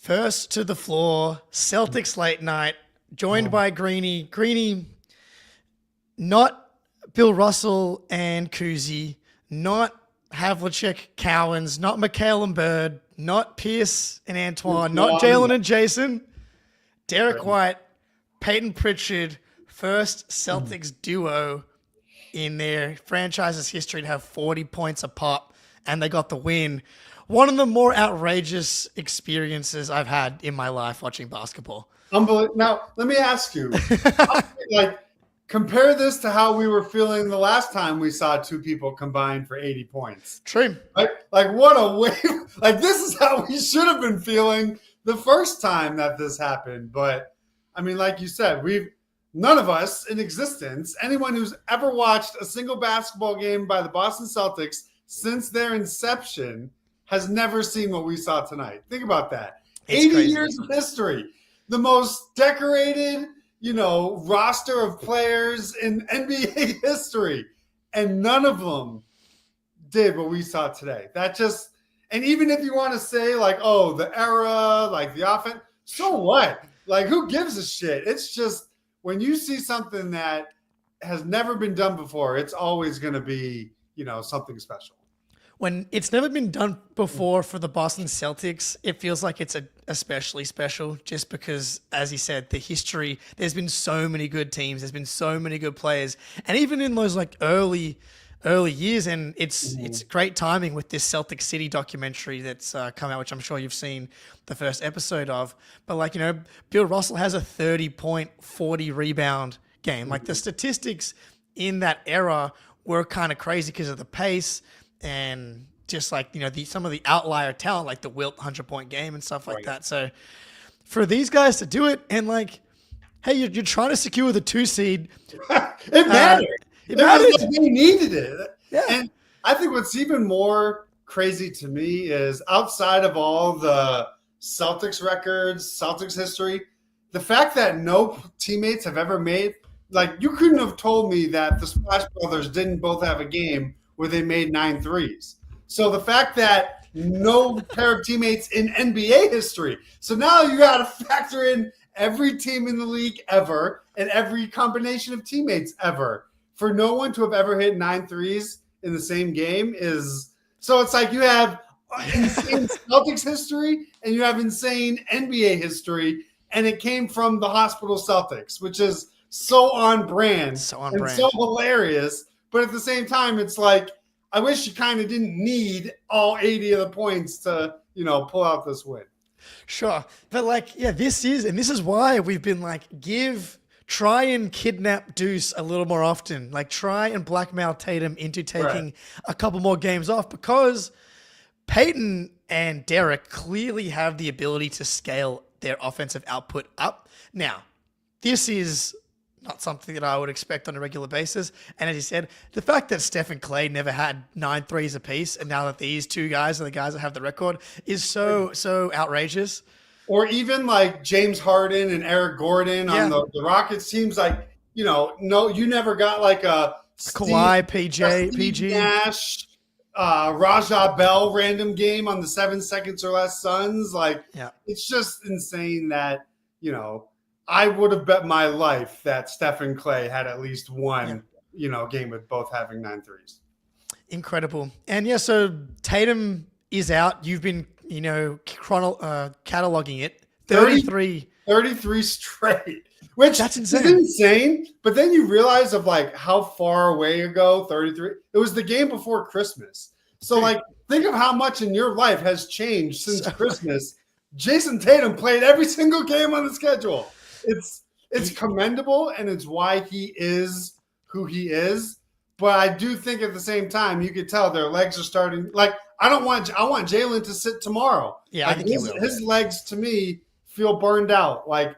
First to the floor, Celtics late night, joined by Greeny. Greeny, not Bill Russell and Kuzi, not Havlicek, Cowens, not McHale and Bird, not Pierce and Antoine, not Jalen and Jason, Derek White, Peyton Pritchard, first Celtics duo in their franchise's history to have 40 points a pop, and they got the win. One of the more outrageous experiences I've had in my life watching basketball. Unbelievable. Now, let me ask you, compare this to how we were feeling the last time we saw two people combine for 80 points. True. Like what a wave. Like, this is how we should have been feeling the first time that this happened. But, I mean, like you said, none of us in existence, anyone who's ever watched a single basketball game by the Boston Celtics since their inception has never seen what we saw tonight. Think about that. It's 80 crazy. Years of history. The most decorated, roster of players in NBA history. And none of them did what we saw today. And even if you want to say the era, the offense, so what? Who gives a shit? It's just when you see something that has never been done before, it's always going to be, something special. When it's never been done before for the Boston Celtics, it feels like it's especially special just because, as he said, the history, there's been so many good teams, there's been so many good players. And even in those early years, and it's great timing with this Celtic City documentary that's come out, which I'm sure you've seen the first episode of. But Bill Russell has a 30-point, 40 rebound game. The statistics in that era were kind of crazy because of the pace and just some of the outlier talent, like the Wilt 100-point game and stuff like that. So for these guys to do it and hey, you're trying to secure the 2 seed. It mattered. It mattered. They needed it. Yeah. And I think what's even more crazy to me is outside of all the Celtics records, Celtics history, the fact that no teammates have ever made, you couldn't have told me that the Splash Brothers didn't both have a game where they made 9 threes. So the fact that no pair of teammates in NBA history. So now you got to factor in every team in the league ever and every combination of teammates ever. For no one to have ever hit 9 threes in the same game is – so it's you have insane Celtics history and you have insane NBA history, and it came from the Hospital Celtics, which is so on brand. So hilarious. But at the same time, it's I wish you kind of didn't need all 80 of the points to, pull out this win. Sure. But this is why we've been try and kidnap Deuce a little more often. Try and blackmail Tatum into taking a couple more games off, because Peyton and Derek clearly have the ability to scale their offensive output up. Now, this is not something that I would expect on a regular basis. And as you said, the fact that Steph and Clay never had 9 threes apiece, and now that these two guys are the guys that have the record, is so outrageous. Or even James Harden and Eric Gordon on the Rockets teams, no, you never got a Kawhi, PG. Nash, Rajah Bell random game on the 7 seconds or less Suns. It's just insane that, I would have bet my life that Steph and Clay had at least one, game with both having 9 threes. Incredible. And so Tatum is out. You've been, cataloging it. 33 straight, which that's insane. Is insane. But then you realize of how far away ago 33. It was the game before Christmas. So think of how much in your life has changed since Christmas. Jason Tatum played every single game on the schedule. It's commendable, and it's why he is who he is. But I do think at the same time, you could tell their legs are starting. Like I want Jalen to sit tomorrow. Yeah, I like think he will. His legs to me feel burned out. Like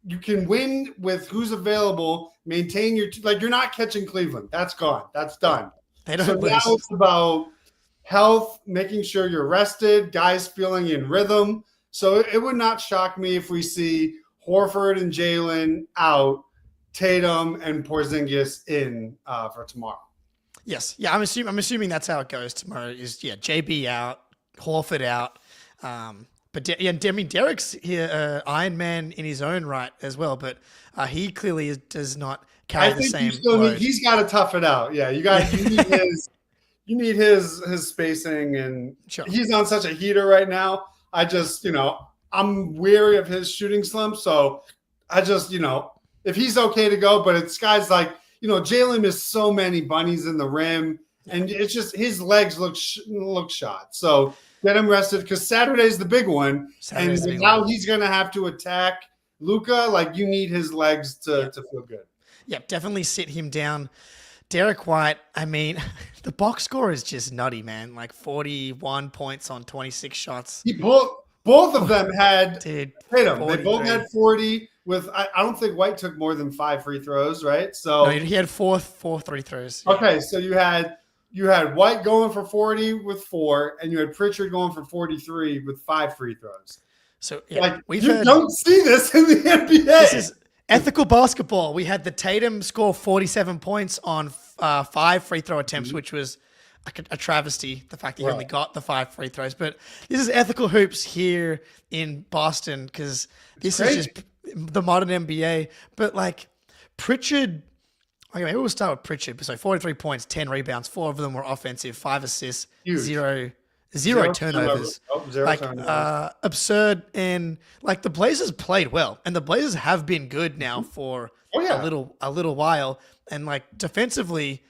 you can win with who's available. Maintain your you're not catching Cleveland. That's gone. That's done. They don't So lose. now it's about health, making sure you're rested, guys feeling in rhythm. So it would not shock me if we see Horford and Jalen out, Tatum and Porzingis in for tomorrow. Yes, yeah, I'm assuming that's how it goes tomorrow. Is JB out, Horford out, but I mean Derek's here, Iron Man in his own right as well, but he clearly does not carry the same load. He's got to tough it out. Yeah, you need his. You need his spacing, and Sure. He's on such a heater right now. I just, I'm wary of his shooting slump. So I just, if he's okay to go, but it's guys like, Jalen missed so many bunnies in the rim, and it's just his legs look shot. So get him rested because Saturday's the big one, and now he's going to have to attack Luka. Like you need his legs to feel good. Yep, definitely sit him down. Derek White, I mean, the box score is just nutty, man. Like 41 points on 26 shots. Both of them had Dude, Tatum. They both had 40 with I don't think White took more than 5 free throws, right? So no, he had four free throws. Yeah. Okay, so you had White going for 40 with 4, and you had Pritchard going for 43 with 5 free throws. So yeah, don't see this in the NBA. This is ethical basketball. We had the Tatum score 47 points on 5 free throw attempts, which was a travesty, the fact that he only got the 5 free throws. But this is ethical hoops here in Boston because this is just the modern NBA. But like Pritchard, okay, maybe we'll start with Pritchard. So 43 points, 10 rebounds, 4 of them were offensive, 5 assists, zero turnovers. Turnovers. Absurd. And like the Blazers played well, and the Blazers have been good now for a little while. And like defensively,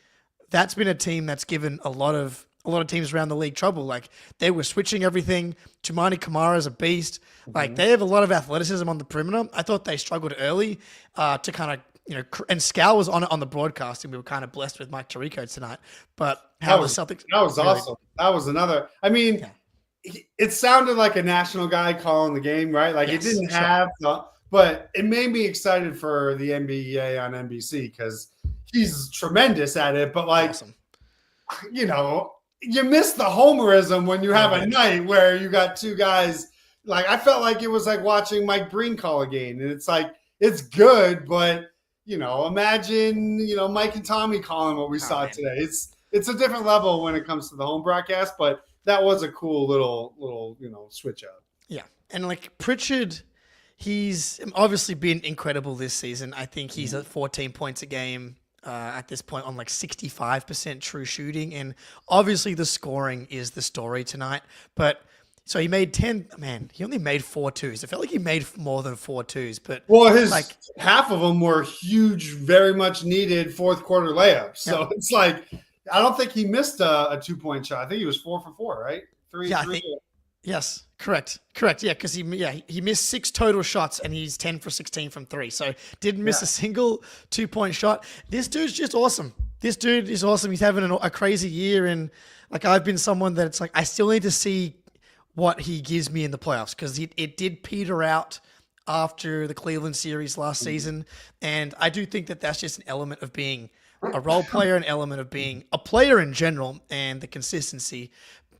that's been a team that's given a lot of teams around the league trouble. Like they were switching everything. Tumani Kamara's a beast. Like they have a lot of athleticism on the perimeter. I thought they struggled early to kind of, and Scal was on it on the broadcast, and we were kind of blessed with Mike Tirico tonight. But how the Celtics? That was awesome. That was another. I mean, it sounded like a national guy calling the game, right? Like it didn't have, but it made me excited for the NBA on NBC because he's tremendous at it. But like, awesome. You miss the homerism when you have a night where you got 2 guys. Like I felt like it was like watching Mike Breen call a game, and it's like it's good, but. Imagine, Mike and Tommy calling what we saw today. It's a different level when it comes to the home broadcast, but that was a cool little switch up. Yeah. And like Pritchard, he's obviously been incredible this season. I think he's at 14 points a game at this point on like 65% true shooting. And obviously the scoring is the story tonight, but so he made 10. Man, he only made 4 twos. I felt like he made more than 4 twos, but his half of them were huge, very much needed fourth quarter layups. So it's like I don't think he missed a 2-point shot. I think he was 4 for 4, right? 3. Yeah, yes, correct. Yeah, because he missed 6 total shots and he's 10 for 16 from 3. So didn't miss a single 2-point shot. This dude's just awesome. This dude is awesome. He's having a crazy year, and like I've been someone that it's like I still need to see what he gives me in the playoffs because it did peter out after the Cleveland series last season. And I do think that that's just an element of being a role player, an element of being a player in general, and the consistency.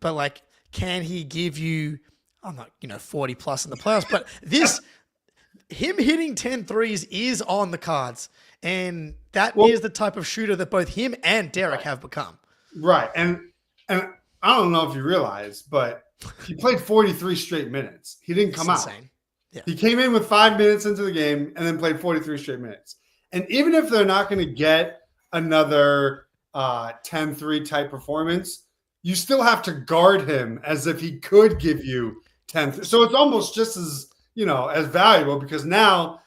But like, can he give you, I'm not, 40 plus in the playoffs, but him hitting 10 threes is on the cards. And that is the type of shooter that both him and Derek have become. Right. And I don't know if you realize, but he played 43 straight minutes. He didn't come out. Yeah. He came in with 5 minutes into the game and then played 43 straight minutes. And even if they're not going to get another 10-3 type performance, you still have to guard him as if he could give you 10. So it's almost just as, as valuable because now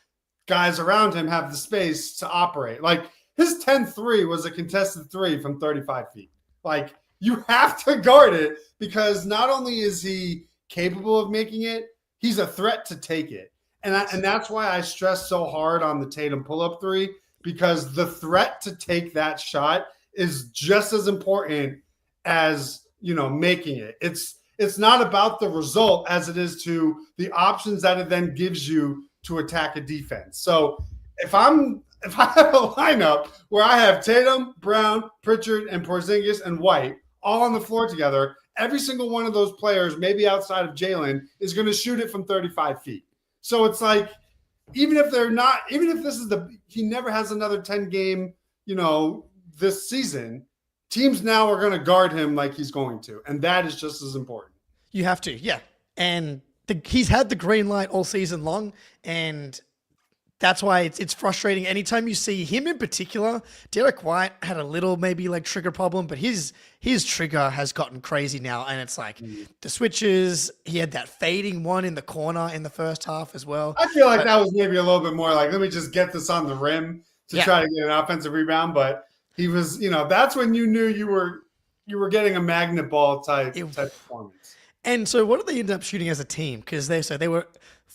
guys around him have the space to operate. Like his 10-3 was a contested 3 from 35 feet. Like you have to guard it because not only is he capable of making it, he's a threat to take it. And that's why I stress so hard on the Tatum pull-up 3 because the threat to take that shot is just as important as, making it. It's not about the result as it is to the options that it then gives you to attack a defense. So if I have a lineup where I have Tatum, Brown, Pritchard, and Porzingis and White all on the floor together, every single one of those players, maybe outside of Jalen, is going to shoot it from 35 feet. So it's like, even if he never has another 10 game, this season, teams now are going to guard him like he's going to. And that is just as important. You have to, yeah. And he's had the green light all season long. And that's why it's frustrating. Anytime you see him in particular, Derek White had a little maybe like trigger problem, but his trigger has gotten crazy now. And it's like the switches, he had that fading one in the corner in the first half as well. I feel like that was maybe a little bit more like, let me just get this on the rim to try to get an offensive rebound. But he was, that's when you knew you were getting a magnet ball type performance. And so what did they end up shooting as a team? Because they were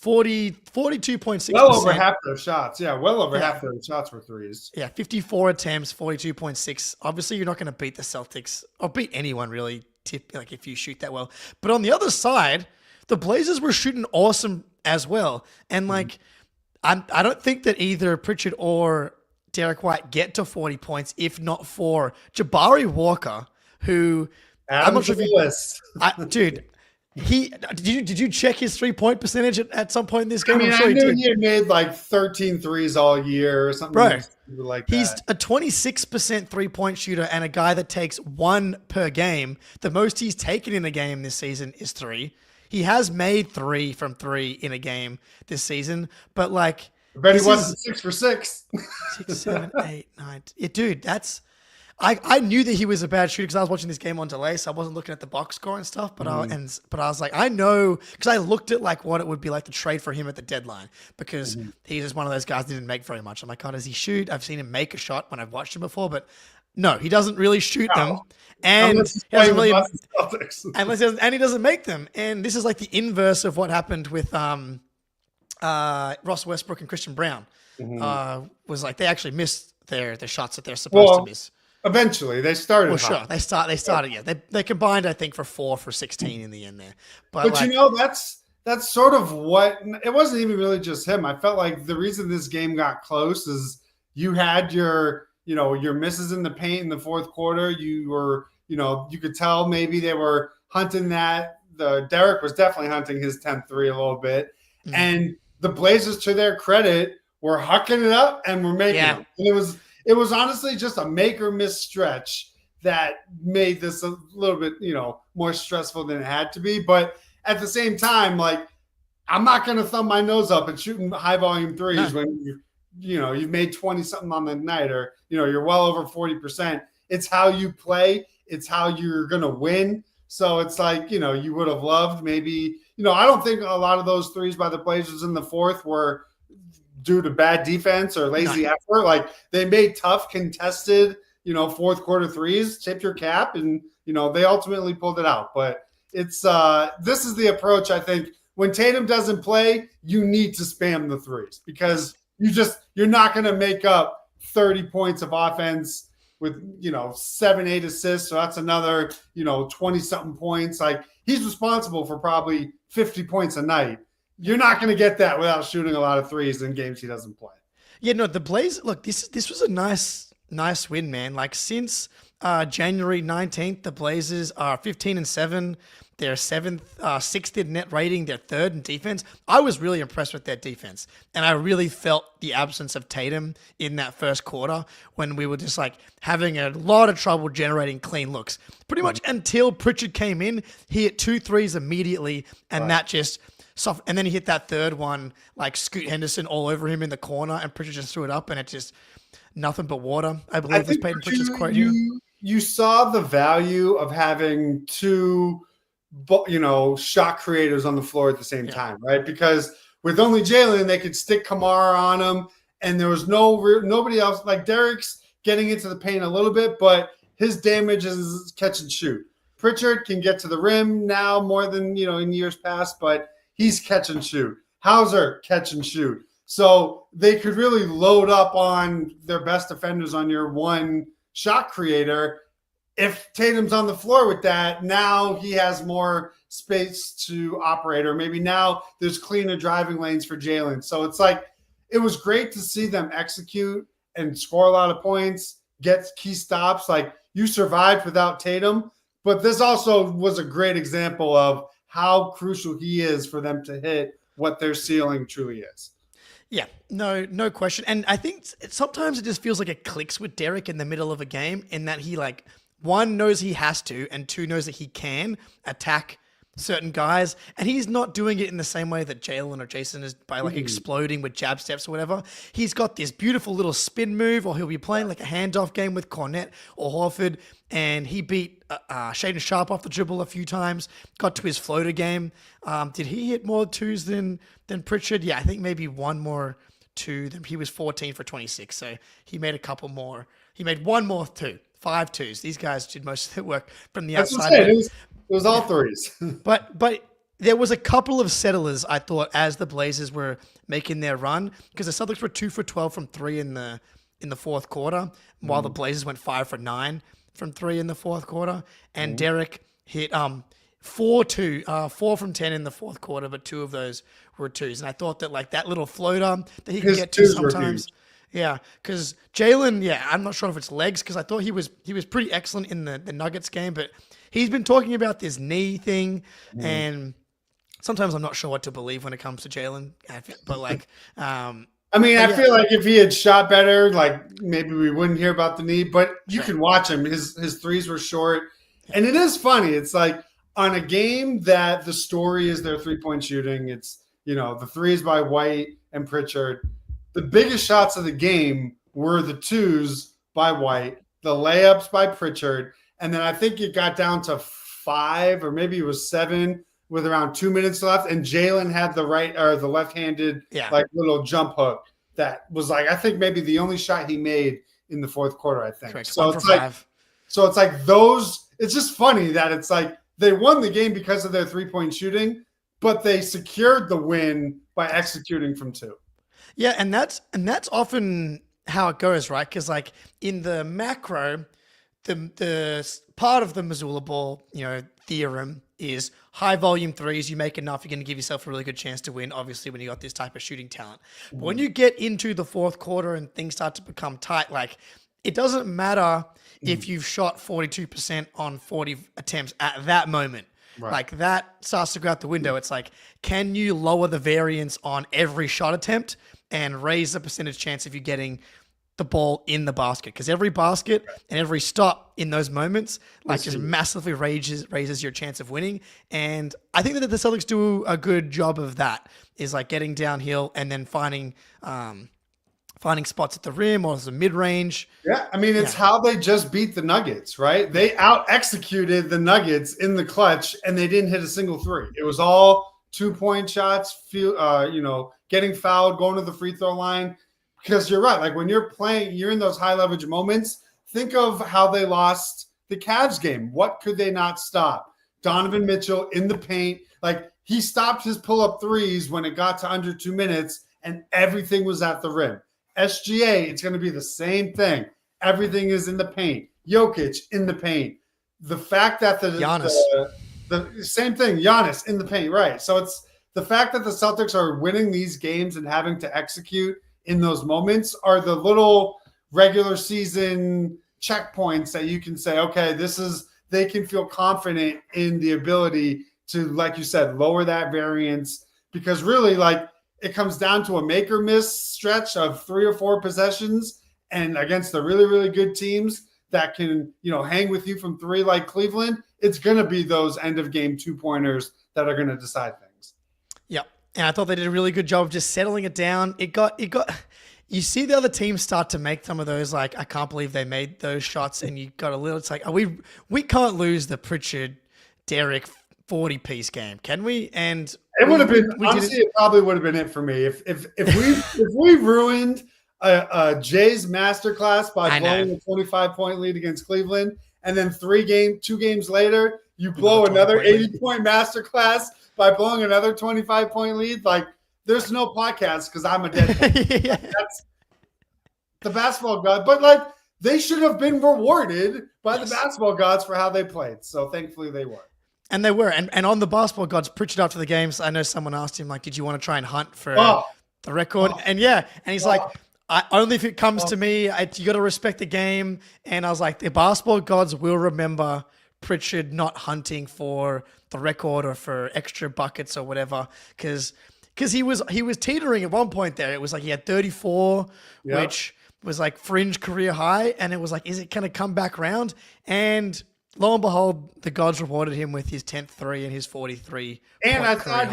42.6%. Well over half their shots. Yeah, well over half their shots were threes. Yeah, 54 attempts, 42.6. Obviously, you're not going to beat the Celtics or beat anyone really if you shoot that well. But on the other side, the Blazers were shooting awesome as well. And I don't think that either Pritchard or Derek White get to 40 points if not for Jabari Walker, who I'm not sure if dude. Did you check his 3-point percentage at some point in this game? I knew he had made like 13 threes all year or something like that. He's a 26% 3-point shooter and a guy that takes 1 per game. The most he's taken in a game this season is 3. He has made 3 from 3 in a game this season, but I bet he wasn't 6 for 6. 6, 7, 8, 9. Dude, that's. I knew that he was a bad shooter because I was watching this game on delay, so I wasn't looking at the box score and stuff. But I was like, I know because I looked at what it would be like to trade for him at the deadline because he's just one of those guys that didn't make very much. I'm like, does he shoot? I've seen him make a shot when I've watched him before, but no, he doesn't really shoot them, and he doesn't make them. And this is like the inverse of what happened with Ross Westbrook and Christian Brown. Was like they actually missed their shots that they're supposed to miss. Eventually, they started. Well, sure, they started. Yeah, they combined, I think, for 4 for 16 in the end there. But that's sort of what it wasn't even really just him. I felt like the reason this game got close is you had your misses in the paint in the fourth quarter. You were, you could tell maybe they were hunting that. Derek was definitely hunting his 10th three a little bit, and the Blazers, to their credit, were hucking it up and were making them. And it was honestly just a make or miss stretch that made this a little bit, more stressful than it had to be. But at the same time, I'm not going to thumb my nose up and shooting high volume threes when you've made 20 something on the night, or, you're well over 40%. It's how you play. It's how you're going to win. So it's like, you would have loved maybe, I don't think a lot of those threes by the Blazers in the fourth were due to bad defense or lazy effort. They made tough, contested, fourth quarter threes, tip your cap, and, they ultimately pulled it out. But it's this is the approach, I think. When Tatum doesn't play, you need to spam the threes because you're not going to make up 30 points of offense with, 7, 8 assists. So that's another, 20 something points. He's responsible for probably 50 points a night. You're not going to get that without shooting a lot of threes in games he doesn't play. Yeah, no, the Blazers, look, this was a nice win, man. Since January 19th, the Blazers are 15-7. They're 6th in net rating. They're 3rd in defense. I was really impressed with their defense. And I really felt the absence of Tatum in that first quarter when we were just having a lot of trouble generating clean looks. Pretty much until Pritchard came in, he hit 2 threes immediately, and that just soft. And then he hit that third one, Scoot Henderson all over him in the corner, and Pritchard just threw it up, and it just nothing but water. I believe was Peyton Pritchard's quote here. You saw the value of having 2 shot creators on the floor at the same time, right? Because with only Jalen, they could stick Kamara on him, and there was nobody else. Derek's getting into the paint a little bit, but his damage is catch and shoot. Pritchard can get to the rim now more than in years past, but he's catch and shoot. Hauser, catch and shoot. So they could really load up on their best defenders on your 1 shot creator. If Tatum's on the floor with that, now he has more space to operate, or maybe now there's cleaner driving lanes for Jalen. So it's like, it was great to see them execute and score a lot of points, get key stops. Like, you survived without Tatum, but this also was a great example of how crucial he is for them to hit what their ceiling truly is. Yeah, no question. And I think sometimes it just feels like it clicks with Derek in the middle of a game, in that he, like, one, knows he has to, and two, knows that he can attack certain guys, and he's not doing it in the same way that Jalen or Jason is, by like exploding with jab steps or whatever. He's got this beautiful little spin move, or he'll be playing like a handoff game with Cornette or Horford, and he beat Shaedon Sharp off the dribble a few times, got to his floater game. Did he hit more twos than Pritchard? Yeah, I think maybe one more two than he was 14 for 26, so he made a couple more. He made one more two. 5 twos. These guys did most of the work from the outside. It was all threes. but there was a couple of settlers, I thought, as the Blazers were making their run, because the Celtics were 2 for 12 from 3 in the fourth quarter, while the Blazers went 5 for 9 from 3 in the fourth quarter, and Derek hit 4 from 10 in the fourth quarter, but 2 of those were twos. And I thought that, like, that little floater that he could get to sometimes. Yeah, because Jalen, I'm not sure if it's legs, because I thought he was pretty excellent in the Nuggets game, but he's been talking about this knee thing, and sometimes I'm not sure what to believe when it comes to Jalen. But like, I feel like if he had shot better, like, maybe we wouldn't hear about the knee. But you can watch him; his threes were short, and it is funny. It's like, on a game that the story is their 3-point shooting. It's, the threes by White and Pritchard. The biggest shots of the game were the twos by White, the layups by Pritchard, and then I think it got down to 5, or maybe it was 7 with around 2 minutes left, and Jalen had the left-handed like little jump hook that was, like, I think maybe the only shot he made in the fourth quarter, I think. Correct. So it's like those. It's just funny that it's like they won the game because of their 3-point shooting, but they secured the win by executing from 2. Yeah, and that's often how it goes, right? Because, like, in the macro, the part of the Missoula ball, theorem is high volume threes. You make enough, you're going to give yourself a really good chance to win. Obviously, when you got this type of shooting talent, but when you get into the fourth quarter and things start to become tight, like, it doesn't matter if you've shot 42% on 40 attempts at that moment. Right. Like, that starts to go out the window. It's like, can you lower the variance on every shot attempt and raise the percentage chance of you getting the ball in the basket? Because every basket and every stop in those moments, like, just massively raises your chance of winning. And I think that the Celtics do a good job of that, is like getting downhill and then finding spots at the rim or the mid-range. Yeah, it's how they just beat the Nuggets, right? They out-executed the Nuggets in the clutch, and they didn't hit a single three. It was all 2-point shots, getting fouled, going to the free throw line. Because you're right. Like, when you're playing, you're in those high-leverage moments. Think of how they lost the Cavs game. What could they not stop? Donovan Mitchell in the paint. Like, he stopped his pull-up threes when it got to under 2 minutes, and everything was at the rim. SGA, it's going to be the same thing. Everything is in the paint. Jokic in the paint. The fact that Giannis. The same thing, Giannis in the paint, right? So it's the fact that the Celtics are winning these games and having to execute in those moments are the little regular season checkpoints that you can say, okay, they can feel confident in the ability to, like you said, lower that variance, because really, like, it comes down to a make or miss stretch of 3 or 4 possessions, and against the really, really good teams that can, hang with you from 3 like Cleveland, it's going to be those end of game 2-pointers that are going to decide things. Yep. And I thought they did a really good job of just settling it down. You see the other teams start to make some of those, like, I can't believe they made those shots, and you got a little, it's like, we can't lose the Pritchard, Derek 40-piece game, can we? And it would have been, honestly, it probably would have been it for me. If we ruined Jay's masterclass by blowing a 25-point lead against Cleveland, and then 2 games later, you blow another 80-point masterclass by blowing another 25-point lead, like, there's no podcast because I'm a dead man. That's the basketball god. But, like, they should have been rewarded by the basketball gods for how they played. So thankfully they were. And they were. And on the basketball gods, Pritchard after the games, I know someone asked him, like, did you want to try and hunt for the record? And he's like, only if it comes to me, you got to respect the game. And I was like, the basketball gods will remember Pritchard not hunting for the record or for extra buckets or whatever. Because he was teetering at one point there. It was like he had 34, which was like fringe career high. And it was like, is it going to come back round? And lo and behold, the gods rewarded him with his 10th three and his 43. And I thought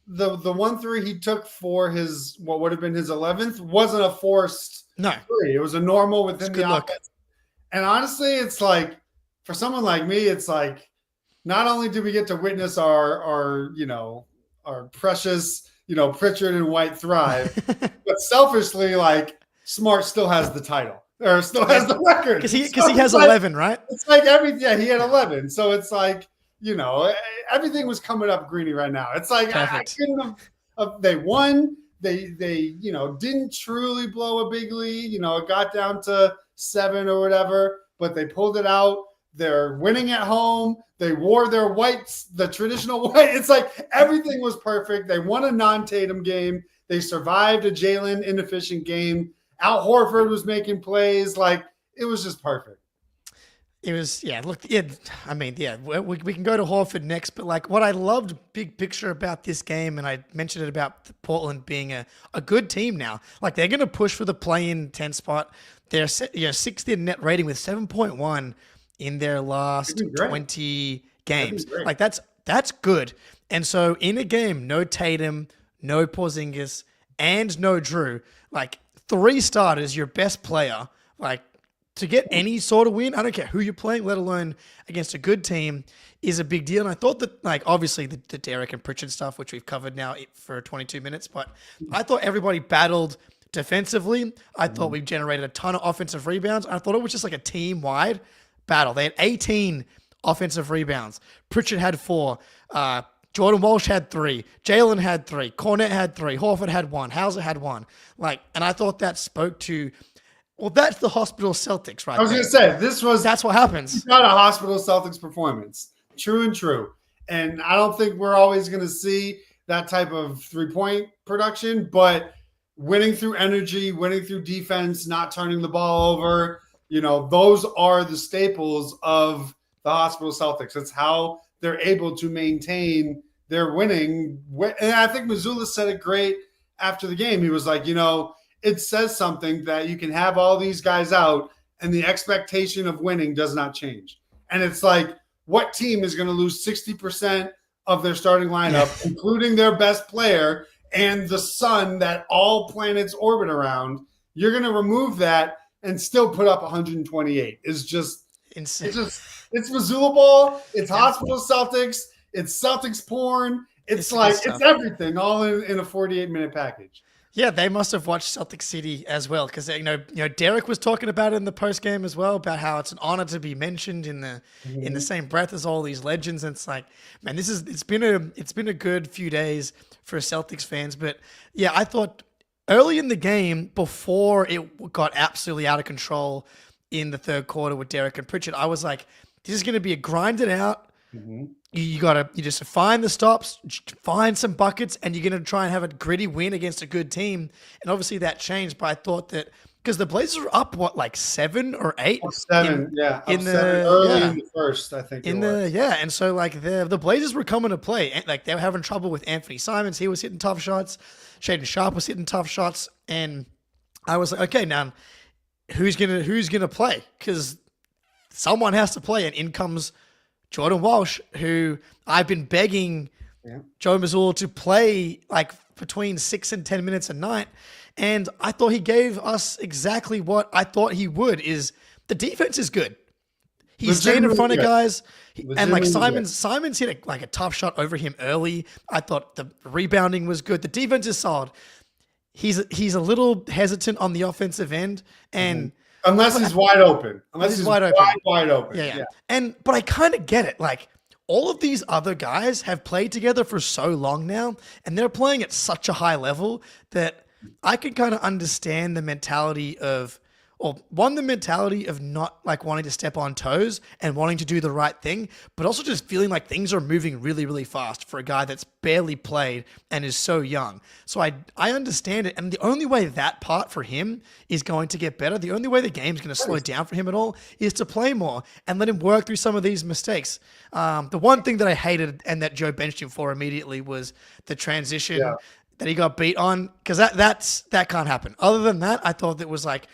the 1 3 he took for his what would have been his 11th wasn't a forced three. It was a normal within the offense. And honestly, it's like for someone like me, it's like not only did we get to witness our precious Pritchard and White thrive, but selfishly, like Smart still has the title or still has the record because he has 11, right? It's like he had 11, so it's like everything was coming up Greeny right now. It's like I couldn't have. They won. They didn't truly blow a big lead. It got down to 7 or whatever, but they pulled it out. They're winning at home. They wore their whites, the traditional white. It's like everything was perfect. They won a non-Tatum game. They survived a Jalen inefficient game. Al Horford was making plays. Like it was just perfect. It was, look, I mean, we can go to Horford next, but like what I loved big picture about this game, and I mentioned it about Portland being a good team now, like they're going to push for the play-in 10 spot. They're 6th in net rating with 7.1 in their last 20 games. Like that's good. And so in a game, no Tatum, no Porzingis, and no Drew, like 3 starters, your best player, like, to get any sort of win, I don't care who you're playing, let alone against a good team, is a big deal. And I thought that, like, obviously the Derek and Pritchard stuff, which we've covered now for 22 minutes, but I thought everybody battled defensively. I thought we generated a ton of offensive rebounds. I thought it was just like a team-wide battle. They had 18 offensive rebounds. Pritchard had 4. Jordan Walsh had 3. Jalen had 3. Cornette had 3. Horford had 1. Hauser had 1. Like, and I thought that spoke to... Well, that's the hospital Celtics, right? I was going to say, that's what happens. It's not a hospital Celtics performance. True and true. And I don't think we're always going to see that type of 3-point production, but winning through energy, winning through defense, not turning the ball over, those are the staples of the hospital Celtics. It's how they're able to maintain their winning. And I think Mazzulla said it great after the game. He was like, it says something that you can have all these guys out and the expectation of winning does not change. And it's like, what team is going to lose 60% of their starting lineup, including their best player and the sun that all planets orbit around? You're going to remove that and still put up 128. It's just insane. It's Mazzulla ball. It's hospital Celtics. It's Celtics porn. It's everything all in a 48-minute package. Yeah, they must have watched Celtic City as well, because Derek was talking about it in the post game as well, about how it's an honor to be mentioned in the same breath as all these legends. And it's like, man, it's been a good few days for Celtics fans. But yeah, I thought early in the game, before it got absolutely out of control in the third quarter with Derek and Pritchard, I was like, this is going to be a grinded out. Mm-hmm. You just find the stops, find some buckets, and you're going to try and have a gritty win against a good team. And obviously that changed, but I thought that because the Blazers were up, 7 or 8? 7, in the first, I think. And so like the Blazers were coming to play, and like they were having trouble with Anthony Simons. He was hitting tough shots. Shaedon Sharpe was hitting tough shots, and I was like, okay, now who's gonna play? Because someone has to play, and in comes Jordan Walsh, who I've been begging Joe Mazzulla to play like between 6 and 10 minutes a night. And I thought he gave us exactly what I thought he would, is the defense is good. He's staying in front of guys. And like Simons hit a tough shot over him early. I thought the rebounding was good. The defense is solid. He's a little hesitant on the offensive end, and unless he's wide open. Unless he's wide open. Yeah. But I kind of get it. Like, all of these other guys have played together for so long now, and they're playing at such a high level that I can kind of understand the mentality of, or one, the mentality of not like wanting to step on toes and wanting to do the right thing, but also just feeling like things are moving really, really fast for a guy that's barely played and is so young. So I understand it. And the only way that part for him is going to get better, the only way the game's going to slow down for him at all is to play more and let him work through some of these mistakes. The one thing that I hated and that Joe benched him for immediately was the transition that he got beat on, because that can't happen. Other than that, I thought that was like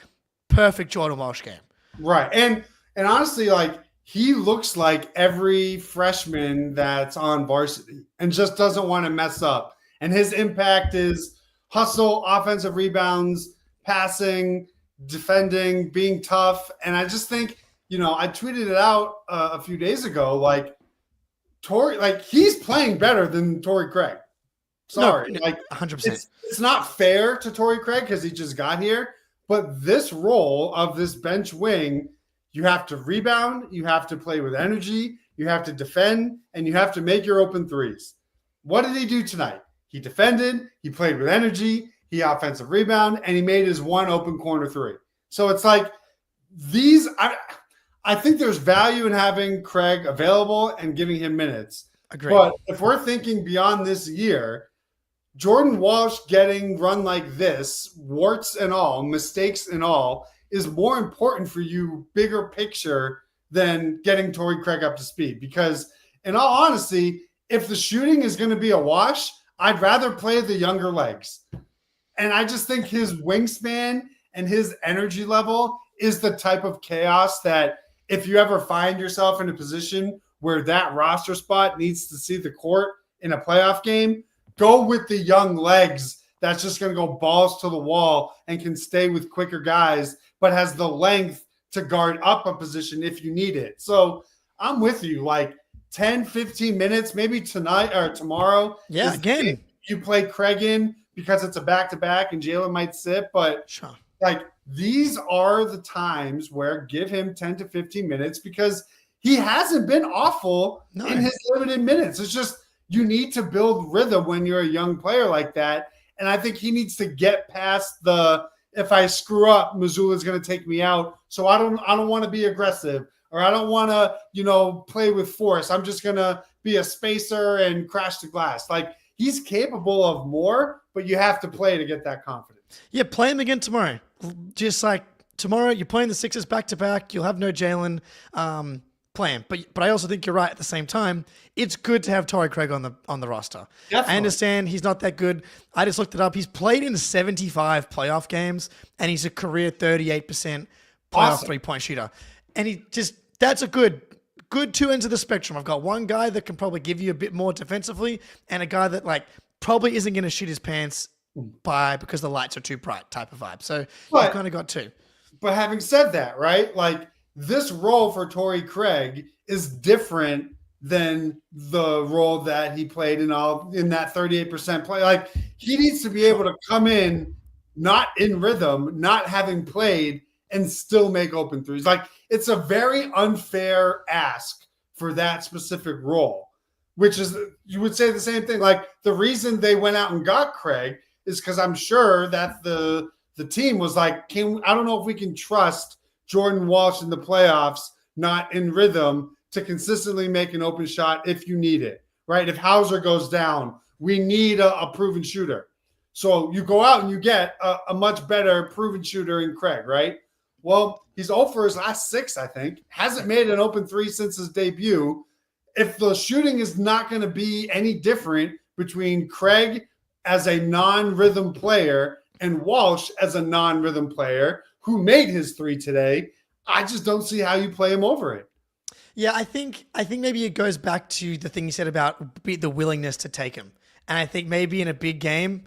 perfect Jordan Walsh game. Right. And honestly, like, he looks like every freshman that's on varsity and just doesn't want to mess up. And his impact is hustle, offensive rebounds, passing, defending, being tough. And I just think, I tweeted it out a few days ago, like, he's playing better than Torrey Craig. Sorry. No, like 100%. It's not fair to Torrey Craig because he just got here. But this role of this bench wing, you have to rebound, you have to play with energy, you have to defend, and you have to make your open threes. What did he do tonight? He defended, he played with energy, he offensive rebound, and he made his one open corner three. So it's like I think there's value in having Craig available and giving him minutes. Agreed. But if we're thinking beyond this year, Jordan Walsh getting run like this, warts and all, mistakes and all, is more important for you, bigger picture, than getting Torrey Craig up to speed. Because in all honesty, if the shooting is going to be a wash, I'd rather play the younger legs. And I just think his wingspan and his energy level is the type of chaos that if you ever find yourself in a position where that roster spot needs to see the court in a playoff game, go with the young legs that's just going to go balls to the wall and can stay with quicker guys, but has the length to guard up a position if you need it. So I'm with you, like 10, 15 minutes, maybe tonight or tomorrow. Yeah, again. You play Craig in because it's a back-to-back and Jalen might sit, but like these are the times where give him 10 to 15 minutes because he hasn't been awful in his limited minutes. It's just you need to build rhythm when you're a young player like that. And I think he needs to get past the if I screw up, Missoula's going to take me out. So I don't want to be aggressive or I don't want to, play with force. I'm just going to be a spacer and crash the glass. Like he's capable of more, but you have to play to get that confidence. Yeah, play him again tomorrow. Just like tomorrow, you're playing the Sixers back to back. You'll have no Jalen. Play him. But I also think you're right at the same time. It's good to have Torrey Craig on the roster. Definitely. I understand he's not that good. I just looked it up. He's played in 75 playoff games, and he's a career 38% playoff three-point shooter. And that's a good two ends of the spectrum. I've got one guy that can probably give you a bit more defensively, and a guy that probably isn't going to shit his pants because the lights are too bright type of vibe. So you've kind of got two. But having said that, right, this role for Torrey Craig is different than the role that he played in that 38% play. He needs to be able to come in, not in rhythm, not having played, and still make open threes. It's a very unfair ask for that specific role, which is, you would say the same thing. The reason they went out and got Craig is because I'm sure that the team was like, I don't know if we can trust Jordan Walsh in the playoffs, not in rhythm, to consistently make an open shot if you need it, right? If Hauser goes down, we need a proven shooter. So you go out and you get a much better proven shooter in Craig, right? Well, he's 0 for his last 6, I think. Hasn't made an open 3 since his debut. If the shooting is not going to be any different between Craig as a non-rhythm player and Walsh as a non-rhythm player who made his 3 today, I just don't see how you play him over it. Yeah, I think maybe it goes back to the thing you said about the willingness to take him. And I think maybe in a big game,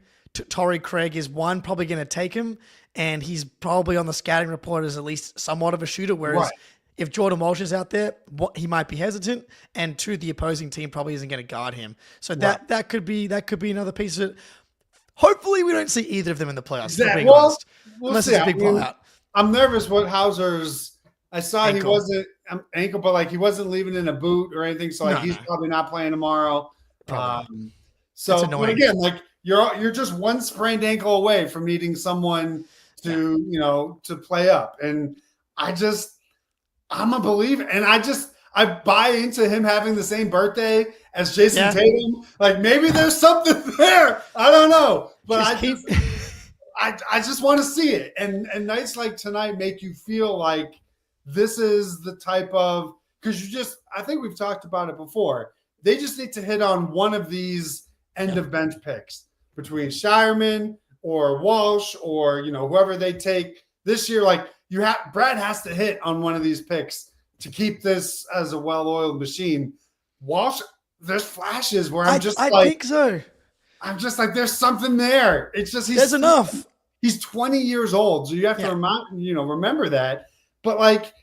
Torrey Craig is probably going to take him, and he's probably on the scouting report as at least somewhat of a shooter, whereas if Jordan Walsh is out there, he might be hesitant, and 2, the opposing team probably isn't going to guard him. So that could be another piece of it. Hopefully we don't see either of them in the playoffs, to be honest, unless it's a big blowout. I'm nervous what Hauser's – I saw ankle. He wasn't ankle, but he wasn't leaving in a boot or anything, so he's probably not playing tomorrow. But again, you're just one sprained ankle away from needing someone to play up. And I'm a believer. And I buy into him having the same birthday as Jason Tatum. Like maybe there's something there. I don't know. But I just want to see it. And nights like tonight make you feel like this is the type of, because I think we've talked about it before. They just need to hit on one of these end of bench picks between Shireman or Walsh or whoever they take this year. Like Brad has to hit on one of these picks to keep this as a well-oiled machine. Walsh, there's flashes where I think so. I'm just like, there's something there. It's just there's enough. He's 20 years old, so you have to remember that. But like,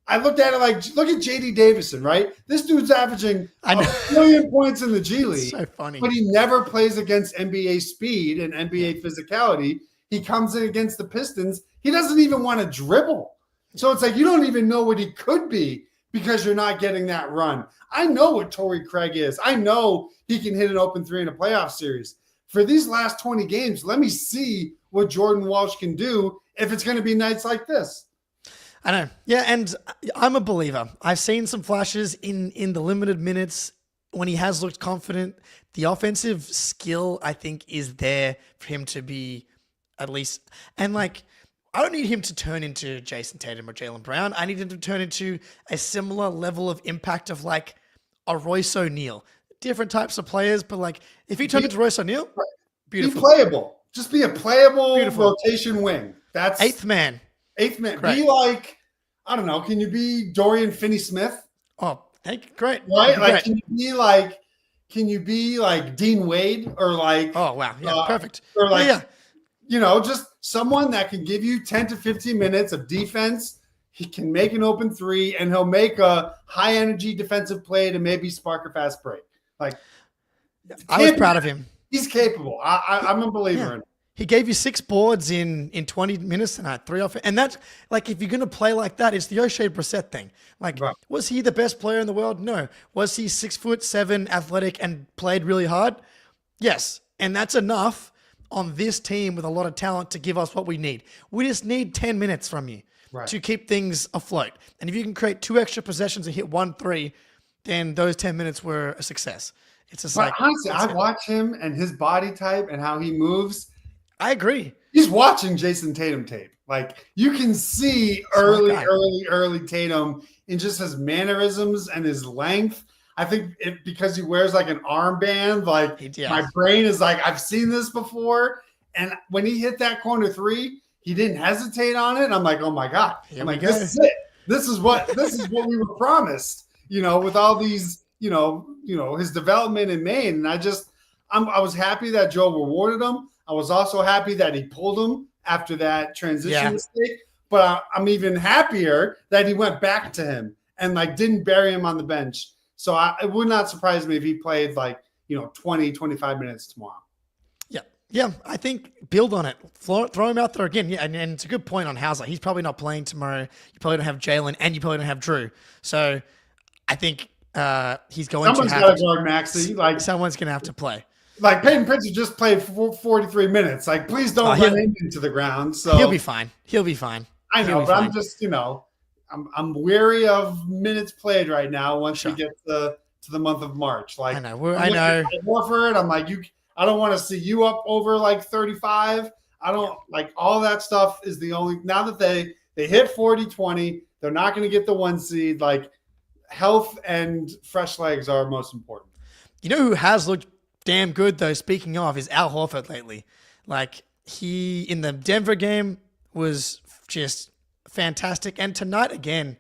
I looked at it like, look at J.D. Davison, right? This dude's averaging a million points in the G League. So funny. But he never plays against NBA speed and NBA physicality. He comes in against the Pistons. He doesn't even want to dribble. So it's like you don't even know what he could be because you're not getting that run. I know what Torrey Craig is. I know he can hit an open three in a playoff series. For these last 20 games, let me see what Jordan Walsh can do if it's going to be nights like this. I know. Yeah, and I'm a believer. I've seen some flashes in the limited minutes when he has looked confident. The offensive skill, I think, is there for him to be at least. And like, I don't need him to turn into Jason Tatum or Jaylen Brown. I need him to turn into a similar level of impact of like a Royce O'Neal. Different types of players, but like if he turned into Royce O'Neal, beautiful. Be playable. Just be a playable rotation wing. That's eighth man. Great. Be like, I don't know, can you be Dorian Finney-Smith? Oh, hey, great. Right? Like, can you be like Dean Wade or like, oh, wow. Yeah, perfect. Or like, just someone that can give you 10 to 15 minutes of defense. He can make an open three and he'll make a high energy defensive play to maybe spark a fast break. Like, I was proud of him. He's capable. I'm a believer in it. He gave you 6 boards in 20 minutes tonight, 3 off. And that's like, if you're going to play like that, it's the O'Shea Brissett thing. Like, was he the best player in the world? No. Was he 6'7", athletic, and played really hard? Yes. And that's enough on this team with a lot of talent to give us what we need. We just need 10 minutes from you to keep things afloat. And if you can create 2 extra possessions and hit 1 3, then those 10 minutes were a success. It's just honestly, I watch him and his body type and how he moves. I agree. He's watching Jason Tatum tape. Like you can see early Tatum in just his mannerisms and his length. I think because he wears like an armband, like my brain is like, I've seen this before. And when he hit that corner 3, he didn't hesitate on it. And I'm like, oh my God. This is it. This is what we were promised, with all these, his development in Maine. And I was happy that Joe rewarded him. I was also happy that he pulled him after that transition mistake. But I'm even happier that he went back to him and like didn't bury him on the bench. So it would not surprise me if he played like, 20, 25 minutes tomorrow. Yeah, I think build on it. Throw him out there again. Yeah, and it's a good point on Hauser. He's probably not playing tomorrow. You probably don't have Jalen, and you probably don't have Drew. So I think he's going Someone's to have got to guard Maxey. Like someone's going to have to play. Like Peyton Pritchard just played 43 minutes. Like, please don't run him into the ground. So he'll be fine. I know, but I'm just, I'm weary of minutes played right now. Once we get to the month of March, like I know. Horford, I'm like I don't want to see you up over like 35. I don't like all that stuff. Is the only now that they hit 40-20, they're not going to get the 1 seed. Like health and fresh legs are most important. You know who has looked damn good though, speaking of, is Al Horford lately. Like he in the Denver game was just fantastic. And tonight again,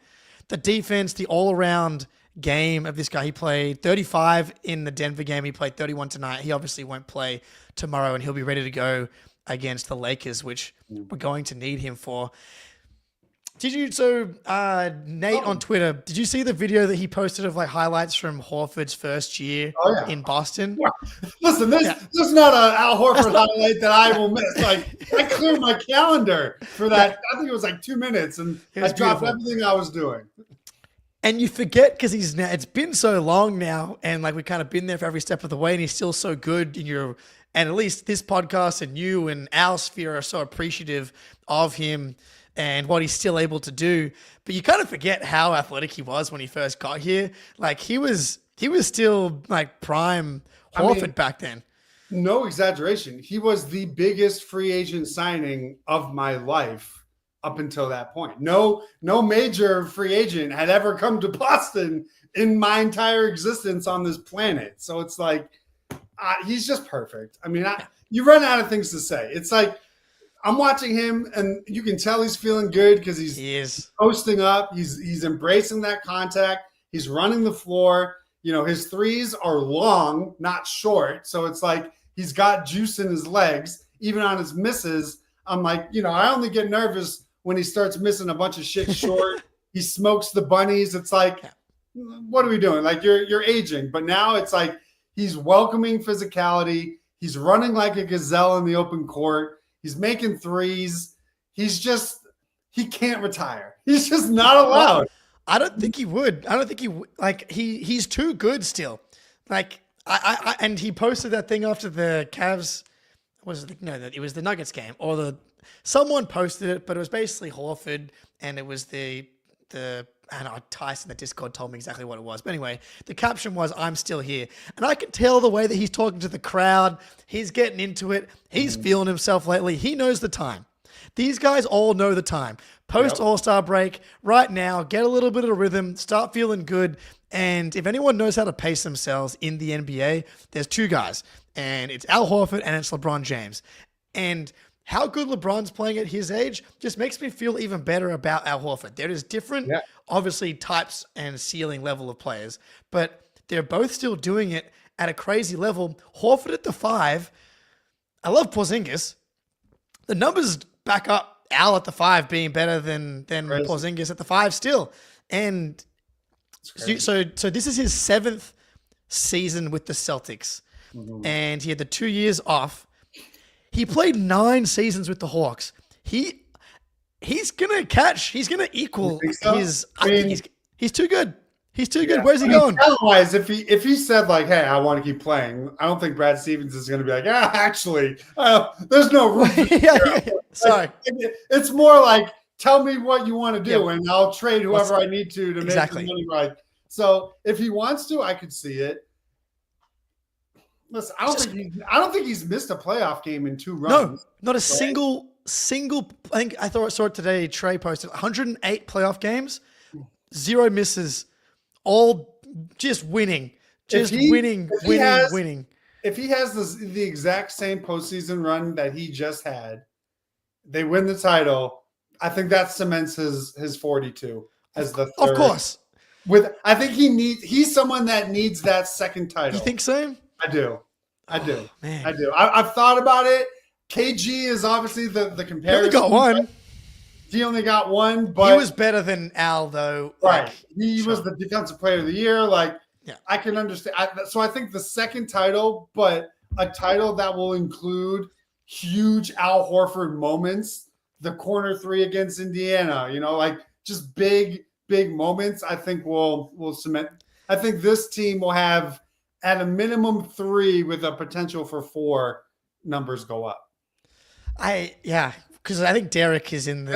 the defense, the all-around game of this guy. He played 35 in the Denver game. He played 31 tonight. He obviously won't play tomorrow, and he'll be ready to go against the Lakers, which we're going to need him for. Nate on Twitter, did you see the video that he posted of like highlights from Horford's first year in Boston? Yeah. Listen, this is not an Al Horford highlight that I will miss. Like I cleared my calendar for that. I think it was like 2 minutes, and I dropped everything I was doing. And you forget because it's been so long now, and like we've kind of been there for every step of the way, and he's still so good in your And at least this podcast and you and our sphere are so appreciative of him and what he's still able to do. But you kind of forget how athletic he was when he first got here. Like he was still like prime Horford back then. No exaggeration. He was the biggest free agent signing of my life up until that point. No major free agent had ever come to Boston in my entire existence on this planet. So it's like, he's just perfect. I mean, you run out of things to say. It's like, I'm watching him and you can tell he's feeling good because he's posting up. He's embracing that contact. He's running the floor. You know, his threes are long, not short. So it's like he's got juice in his legs. Even on his misses, I'm like, you know, I only get nervous when he starts missing a bunch of shit short. He smokes the bunnies. It's like, what are we doing? Like you're aging. But now it's like he's welcoming physicality. He's running like a gazelle in the open court. He's making threes. He can't retire. He's just not allowed. I don't think he would. I don't think he would. Like he's too good still. Like and he posted that thing after the Cavs. It was the Nuggets game someone posted it, but it was basically Horford and it was the I don't know, Tyson, the Discord told me exactly what it was. But anyway, the caption was, "I'm still here." And I can tell the way that he's talking to the crowd. He's getting into it. He's feeling himself lately. He knows the time. These guys all know the time. Post All-Star break, right now, get a little bit of rhythm, start feeling good. And if anyone knows how to pace themselves in the NBA, there's two guys. And it's Al Horford and it's LeBron James. And how good LeBron's playing at his age just makes me feel even better about Al Horford. There is different, obviously, types and ceiling level of players, but they're both still doing it at a crazy level. Horford at the 5. I love Porzingis. The numbers back up Al at the 5 being better than Porzingis at the 5 still. And so this is his 7th season with the Celtics, and he had the 2 years off. He played 9 seasons with the Hawks. He's gonna equal his. He's too good. He's too good. Where's he going? Otherwise, if he said like, "Hey, I want to keep playing," I don't think Brad Stevens is going to be like, actually, there's no room. Sorry, it's more like, tell me what you want to do, and I'll trade whoever I need to make the money right. So if he wants to, I could see it. Listen, I don't think he's missed a playoff game in 2 runs. No, not a single. I think I saw it today. Trey posted 108 playoff games, 0 misses, all just winning, winning. If he has the exact same postseason run that he just had, they win the title. I think that cements his 42 as the third. Of course. I think he's someone that needs that second title. You think so? I do. Man. I do. I've thought about it. KG is obviously the comparison. He only got one. He only got one, but he was better than Al, though. Right. He was the defensive player of the year. I can understand. So I think the second title, but a title that will include huge Al Horford moments, the corner 3 against Indiana, just big moments, I think will cement. I think this team will have at a minimum 3 with a potential for 4 numbers go up. Because I think Derek is in the.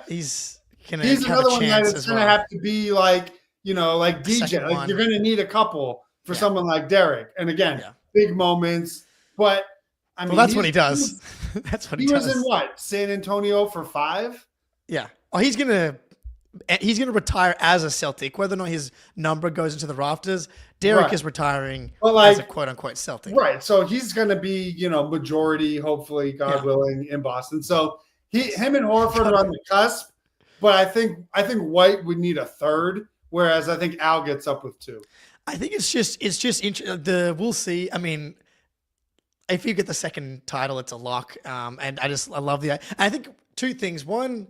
He's another one that it's going to have to be like DJ. Like you're going to need a couple for someone like Derek. And again, big moments. But I mean, that's what he does. That's what he does. He was in what? San Antonio for 5? Yeah. Oh, he's gonna retire as a Celtic, whether or not his number goes into the rafters. Derek is retiring as a quote unquote Celtic. Right. So he's gonna be, majority, hopefully, God willing, in Boston. So him and Horford are on the cusp, but I think White would need a 3rd, whereas I think Al gets up with 2. I think it's just we'll see. I mean, if you get the second title, it's a lock. And I love I think 2 things. One,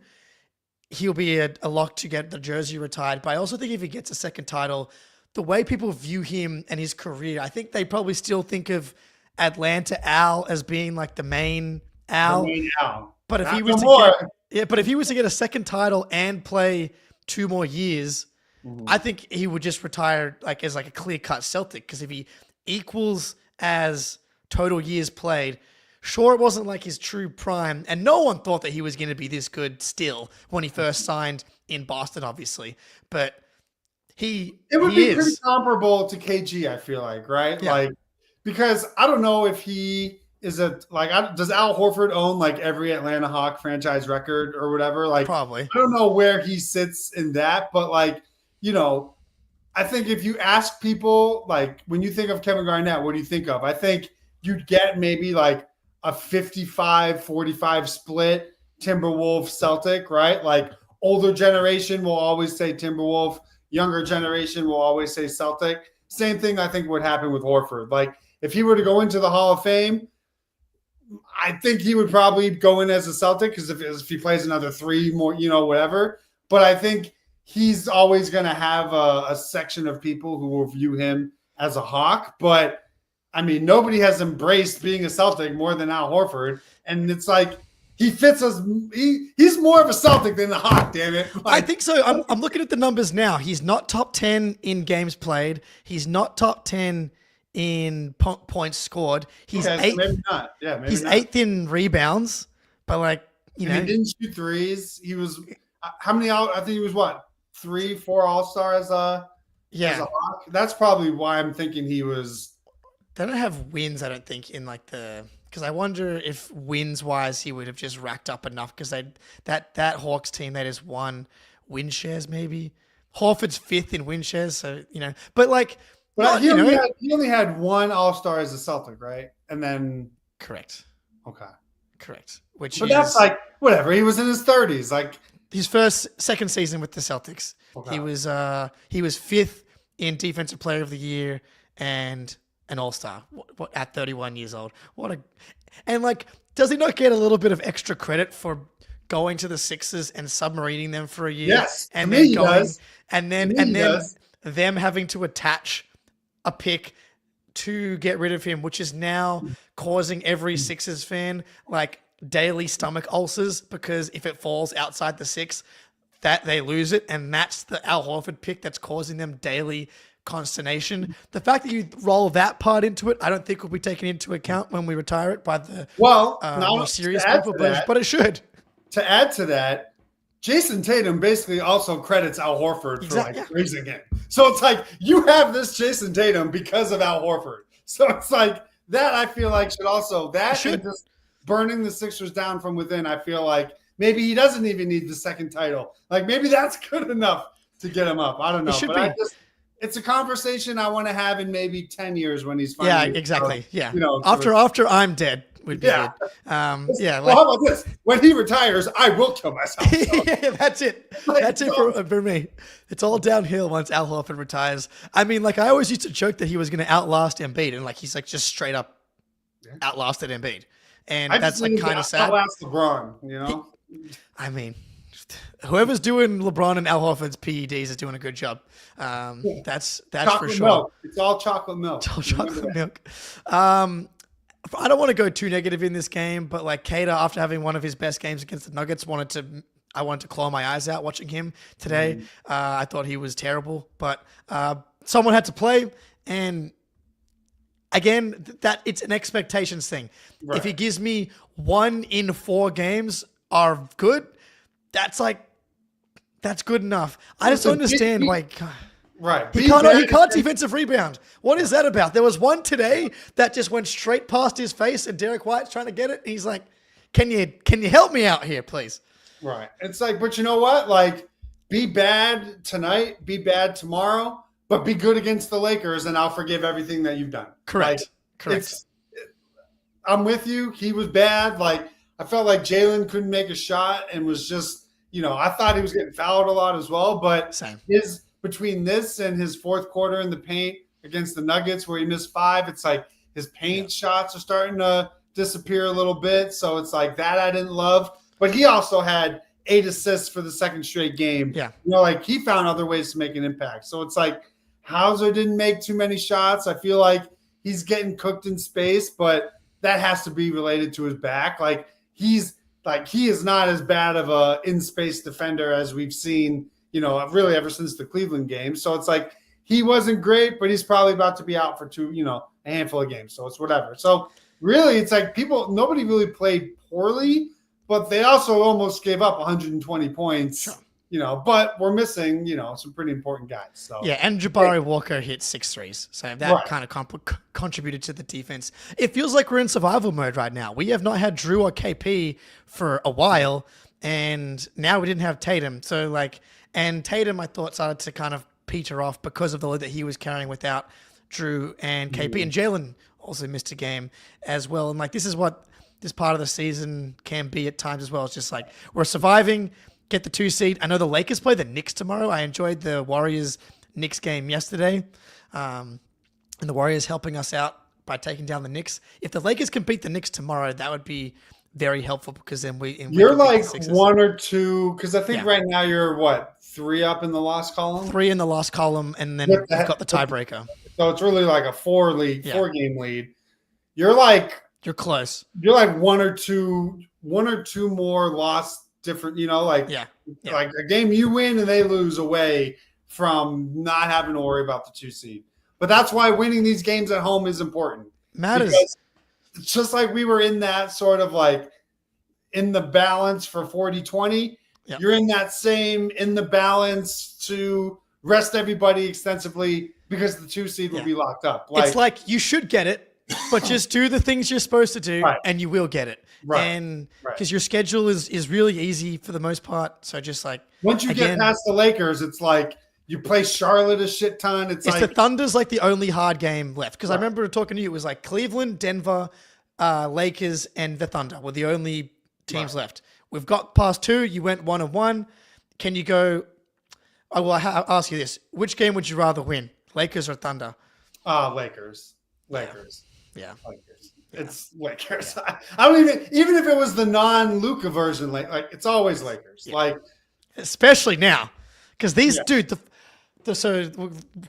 he'll be a lock to get the jersey retired. But I also think if he gets a second title, the way people view him and his career, I think they probably still think of Atlanta Al as being like the main Al. But if he was to get a second title and play 2 more years, I think he would just retire as a clear-cut Celtic. Because if he equals as total years played. Sure, it wasn't like his true prime, and no one thought that he was going to be this good still when he first signed in Boston, obviously. But it would be pretty is. comparable to KG, I feel like, right? Yeah. Like, because I don't know if he is does Al Horford own like every Atlanta Hawk franchise record or whatever? Like, Probably. I don't know where he sits in that, but like, I think if you ask people, like, when you think of Kevin Garnett, what do you think of? I think you'd get maybe like a 55-45 split Timberwolf Celtic, right? Like, older generation will always say Timberwolf, younger generation will always say Celtic. Same thing I think would happen with Horford. Like, if he were to go into the Hall of Fame, I think he would probably go in as a Celtic because if he plays another 3 more, whatever. But I think he's always going to have a section of people who will view him as a Hawk. But, I mean, nobody has embraced being a Celtic more than Al Horford. And it's like, he fits us. He's more of a Celtic than a Hawk, damn it. I think so. I'm looking at the numbers now. He's not top 10 in games played. He's not top 10 in points scored. He's eighth. So maybe not. Yeah, maybe he's not. 8th in rebounds. But like, he didn't shoot threes. He was how many out? I think he was what, 3-4 All-Star as a Hawk. That's probably why I'm thinking he was. They don't have wins, I don't think, in like because I wonder if wins wise he would have just racked up enough because that Hawks team they just won win shares maybe. Horford's 5th in win shares, so but like. But he only had 1 All-Star as a Celtic, right? And then correct. Okay. Correct. That's like whatever. He was in his 30s, like his second season with the Celtics. Okay. He was 5th in Defensive Player of the Year and an All-Star at 31 years old. And like, does he not get a little bit of extra credit for going to the Sixers and submarining them for a year? Yes, and then does. Them having to attach a pick to get rid of him, which is now causing every Sixers fan like daily stomach ulcers because if it falls outside the 6, that they lose it, and that's the Al Horford pick that's causing them daily consternation. The fact that you roll that part into it, I don't think will be taken into account when we retire it by the more serious people, but it should. To add to that, Jason Tatum basically also credits Al Horford for raising him. So it's like, you have this Jason Tatum because of Al Horford. So it's like, that I feel like and just burning the Sixers down from within, I feel like maybe he doesn't even need the second title. Like, maybe that's good enough to get him up. I don't know. But it's a conversation I want to have in maybe 10 years when he's finally. Yeah, exactly. After I'm dead. Would be good. Well, how about this? When he retires, I will kill myself. So. That's it. That's it for me. It's all downhill once Al Horford retires. I mean, like I always used to joke that he was going to outlast Embiid, and like he's like just straight up outlasted Embiid, and that's like kind of sad. Outlast LeBron, I mean, whoever's doing LeBron and Al Horford's PEDs is doing a good job. That's chocolate for sure. Milk. It's all chocolate milk. It's all chocolate milk. I don't want to go too negative in this game, but like Cater, after having one of his best games against the Nuggets, I wanted to claw my eyes out watching him today. I thought he was terrible, but someone had to play, and again, that it's an expectations thing. Right. If he gives me 1 in 4 games are good, that's good enough. I just don't understand why. Right. He can't defensive rebound. What is that about? There was one today that just went straight past his face and Derek White's trying to get it. He's like, can you help me out here, please? Right. It's like, but you know what? Like, be bad tonight, be bad tomorrow, but be good against the Lakers and I'll forgive everything that you've done. Correct. Correct. I'm with you. He was bad. Like, I felt like Jalen couldn't make a shot and was just, I thought he was getting fouled a lot as well, but between this and his fourth quarter in the paint against the Nuggets where he missed 5, it's like his paint shots are starting to disappear a little bit. So it's like that I didn't love. But he also had 8 assists for the second straight game. Yeah. Like he found other ways to make an impact. So it's like Hauser didn't make too many shots. I feel like he's getting cooked in space, but that has to be related to his back. Like he is not as bad of a in-space defender as we've seen, really ever since the Cleveland game. So it's like he wasn't great, but he's probably about to be out for a handful of games. So it's whatever. So really, it's like nobody really played poorly, but they also almost gave up 120 points. Sure. But we're missing, some pretty important guys. So yeah, and Jabari Walker hit 6 threes, so that kind of contributed to the defense. It feels like we're in survival mode right now. We have not had Drew or KP for a while, and now we didn't have Tatum. So and Tatum, I thought, started to kind of peter off because of the load that he was carrying without Drew and KP, and Jalen also missed a game as well. And this is what this part of the season can be at times as well. It's just we're surviving. Get the 2 seed. I know the Lakers play the Knicks tomorrow. I enjoyed the Warriors-Knicks game yesterday. And the Warriors helping us out by taking down the Knicks. If the Lakers can beat the Knicks tomorrow, that would be very helpful because then you're like 1 or 2, because I think right now you're 3 up in the loss column? 3 in the loss column, and then you've got the tiebreaker. So it's really like a 4-game lead. You're close. You're like 1 or 2 more loss different, like a game you win and they lose away from not having to worry about the 2 seed. But that's why winning these games at home is important. Matters. Because it's just like we were in that sort of in the balance for 40-20. Yep. You're in that same in the balance to rest everybody extensively because the 2 seed will be locked up. It's you should get it, but just do the things you're supposed to do and you will get it. Right. And because your schedule is really easy for the most part. So just once you get past the Lakers, it's you play Charlotte a shit ton. It's the Thunder's the only hard game left. Because I remember talking to you, it was Cleveland, Denver, Lakers, and the Thunder were the only teams left. We've got past 2. You went 1-1. Can you go? I'll ask you this: which game would you rather win, Lakers or Thunder? Lakers. Yeah. Lakers. It's Lakers. Yeah. I don't even if it was the non-Luka version, it's always Lakers. Yeah. Especially now, because these dude. So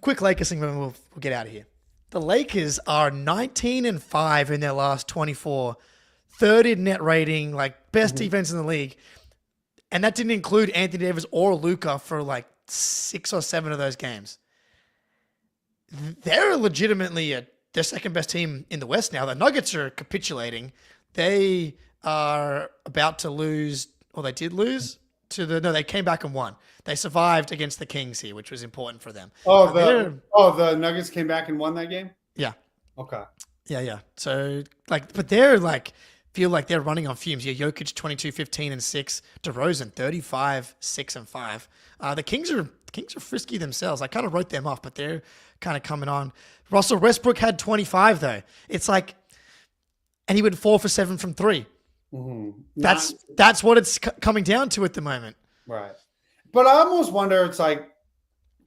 quick Lakers thing, then we'll get out of here. The Lakers are 19-5 in their last 24, third in net rating, best defense in the league, and that didn't include Anthony Davis or Luka for 6 or 7 of those games. They're legitimately their second best team in the West now. The Nuggets are capitulating. They are about to lose, or they did lose they came back and won. They survived against the Kings here, which was important for them. The Nuggets came back and won that game? Yeah. Okay. Yeah. So but they're feel like they're running on fumes. Yeah, Jokic 22, 15 and 6, DeRozan 35, 6 and 5. The Kings are frisky themselves. I kind of wrote them off, but they're kind of coming on. Russell Westbrook had 25 though. It's and he went 4 for 7 from 3. Mm-hmm. That's what it's coming down to at the moment. Right. But I almost wonder, it's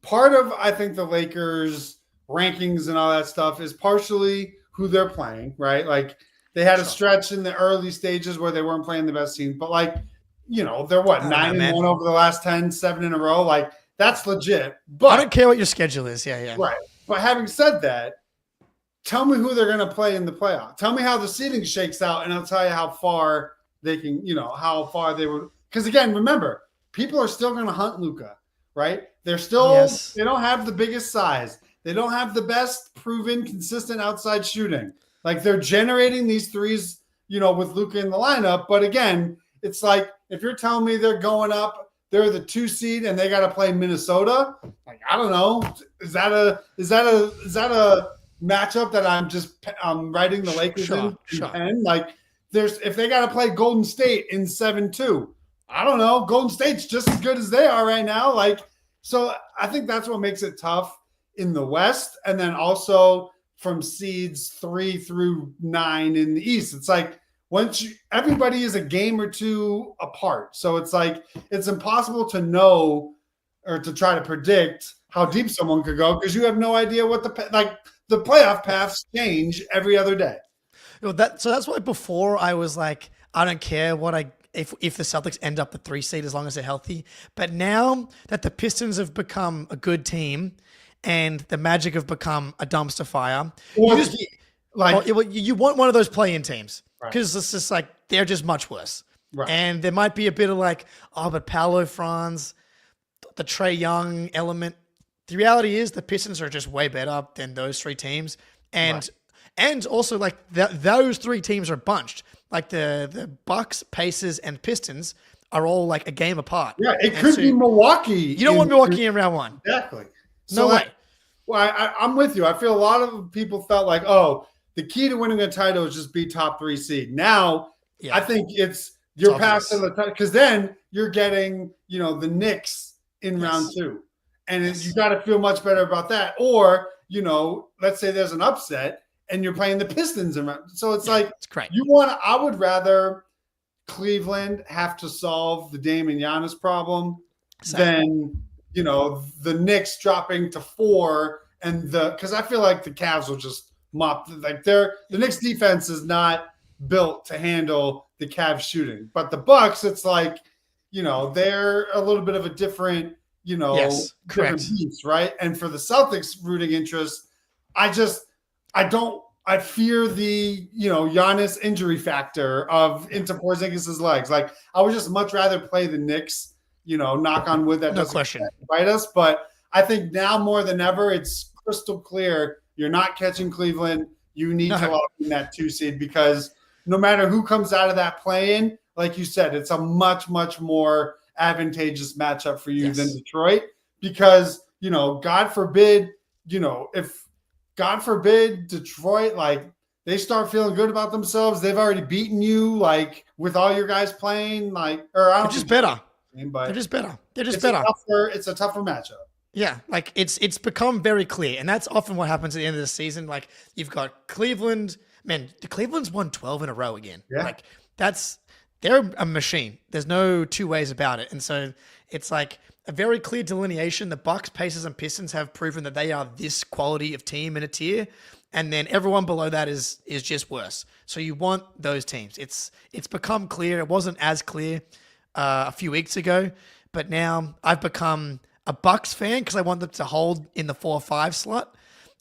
part of, I think, the Lakers rankings and all that stuff is partially who they're playing, right? They had a stretch in the early stages where they weren't playing the best team, but they're 9-1 over the last 10, 7 in a row. That's legit. But I don't care what your schedule is. Yeah. Right. But having said that, tell me who they're going to play in the playoff. Tell me how the seeding shakes out, and I'll tell you how far they can, how far they would. Because again, remember, people are still going to hunt Luka, right? They're still, They don't have the biggest size. They don't have the best proven consistent outside shooting. They're generating these threes, with Luka in the lineup. But again, it's if you're telling me they're going up, they're the 2 seed and they got to play Minnesota. I don't know. Is that a matchup that I'm writing the Lakers in? And if they got to play Golden State in 7-2, I don't know. Golden State's just as good as they are right now. So I think that's what makes it tough in the West. And then also from seeds 3 through 9 in the East. It's everybody is a game or 2 apart. So it's impossible to know or to try to predict how deep someone could go because you have no idea what the playoff paths change every other day. So that's why before I was I don't care if the Celtics end up the 3 seed as long as they're healthy. But now that the Pistons have become a good team and the Magic have become a dumpster fire, you want one of those play-in teams because it's just they're just much worse. Right. And there might be a bit of but Paolo Franz, the Trae Young element the reality is the Pistons are just way better than those three teams. And also like those three teams are bunched. Like the Bucks, Pacers, and Pistons are all like a game apart. Yeah, it could be Milwaukee. You don't want Milwaukee in round one. Exactly. No way. Well, I'm with you. I feel a lot of people felt like, oh, the key to winning a title is just be top 3 seed. Now, I think you're past the title because then you're getting, the Knicks in round 2. And you got to feel much better about that. Or, let's say there's an upset and you're playing the Pistons in round. So it's like, it's great. I would rather Cleveland have to solve the Dame and Giannis problem than, the Knicks dropping to 4 and because I feel like the Cavs will just mop. Like the Knicks defense is not built to handle the Cavs shooting, but the Bucks, it's like, they're a little bit of a different, different beast, right? And for the Celtics rooting interest, I fear the, Giannis injury factor into Porzingis' legs. Like I would just much rather play the Knicks, knock on wood that doesn't bite us. But I think now more than ever, it's crystal clear you're not catching Cleveland. You need to lock in that 2 seed because no matter who comes out of that play-in, like you said, it's a much, much more advantageous matchup for you than Detroit because, God forbid, if God forbid Detroit, like they start feeling good about themselves, they've already beaten you, like with all your guys playing, like, or I don't They're just better. But They're just better. They're just better. It's a tougher matchup. Yeah, like it's become very clear, and that's often what happens at the end of the season. Like you've got Cleveland, man. The Cleveland's won 12 in a row again. Yeah. Like they're a machine. There's no two ways about it, and so it's like a very clear delineation. The Bucks, Pacers, and Pistons have proven that they are this quality of team in a tier, and then everyone below that is just worse. So you want those teams. It's become clear. It wasn't as clear a few weeks ago, but now I've become a Bucks fan because I want them to hold in the 4 or 5 slot,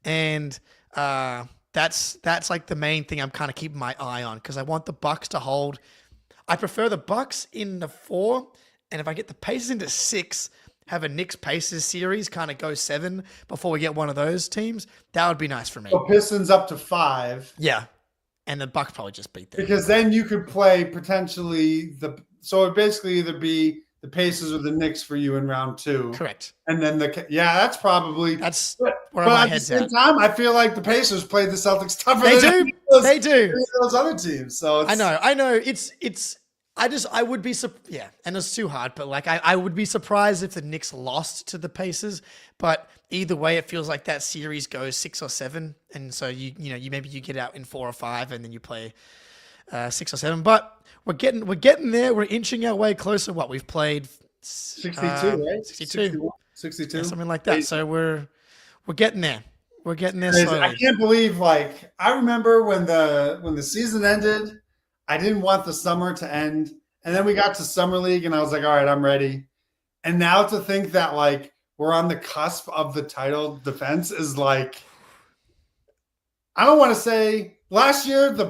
and that's like the main thing I'm kind of keeping my eye on because I want the Bucks to hold. I prefer the Bucks in the 4, and if I get the Pacers into 6, have a Knicks Pacers series, kind of go 7 before we get one of those teams. That would be nice for me. So Pistons up to 5. Yeah, and the Bucks probably just beat them because then you could play potentially so it basically either be the Pacers or the Knicks for you in round 2. Correct. And then that's probably where my head's at. But at the same time, I feel like the Pacers played the Celtics tougher than they do. Those other teams. So I know. I would be and it's too hard, but like I would be surprised if the Knicks lost to the Pacers. But either way, it feels like that series goes 6 or 7, and so you maybe you get out in 4 or 5, and then you play 6 or 7. But we're getting there. We're inching our way closer. What we've played 62, right? 62, yeah, something like that. So we're getting there. We're getting there slowly. I can't believe, like, I remember when the season ended, I didn't want the summer to end, and then we got to summer league, and I was like, all right, I'm ready. And now to think that like we're on the cusp of the title defense is like, I don't want to say last year the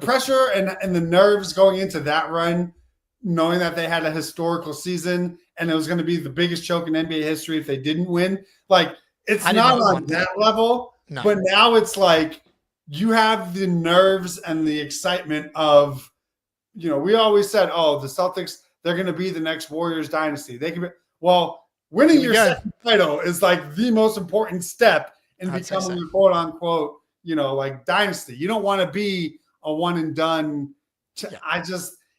pressure and the nerves going into that run, knowing that they had a historical season and it was going to be the biggest choke in NBA history if they didn't win. Like it's not on that level, but now it's like you have the nerves and the excitement of, we always said, oh, the Celtics, they're going to be the next Warriors dynasty. They can be, winning your second title is like the most important step in becoming a quote unquote, like dynasty. You don't want to be a one and done.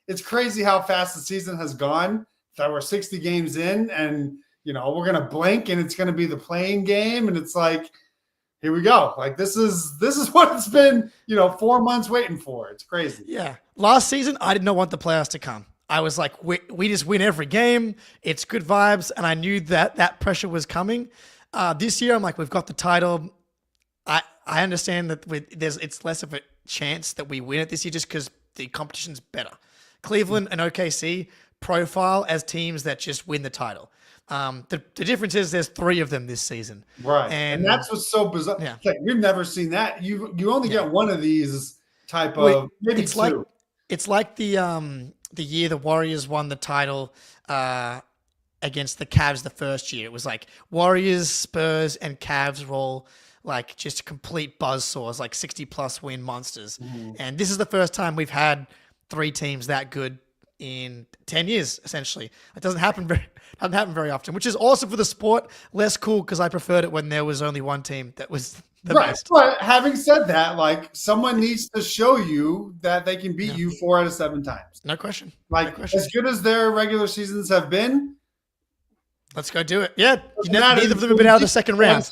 It's crazy how fast the season has gone. That we're 60 games in and, we're going to blink and it's going to be the playing game. And it's like, here we go. Like this is what it's been, 4 months waiting for. It's crazy. Yeah. Last season, I did not want the playoffs to come. I was like, we just win every game. It's good vibes. And I knew that pressure was coming. This year, I'm like, we've got the title. I understand that it's less of a chance that we win it this year just because the competition's better. Cleveland and OKC profile as teams that just win the title. The difference is there's 3 of them this season. Right. And that's what's so bizarre. Yeah. Like, we've never seen that. You only get one of these type of maybe it's 2. It's like the year the Warriors won the title against the Cavs the first year. It was like Warriors, Spurs, and Cavs were all like just complete buzzsaws, like 60-plus win monsters. And this is the first time we've had 3 teams that good in 10 years, essentially. It doesn't happen very often, which is awesome for the sport. Less cool because I preferred it when there was only one team that was the best. But having said that, like someone needs to show you that they can beat you 4 out of 7 times. No question. Like as good as their regular seasons have been, let's go do it. Yeah, neither of them have been out of the second round.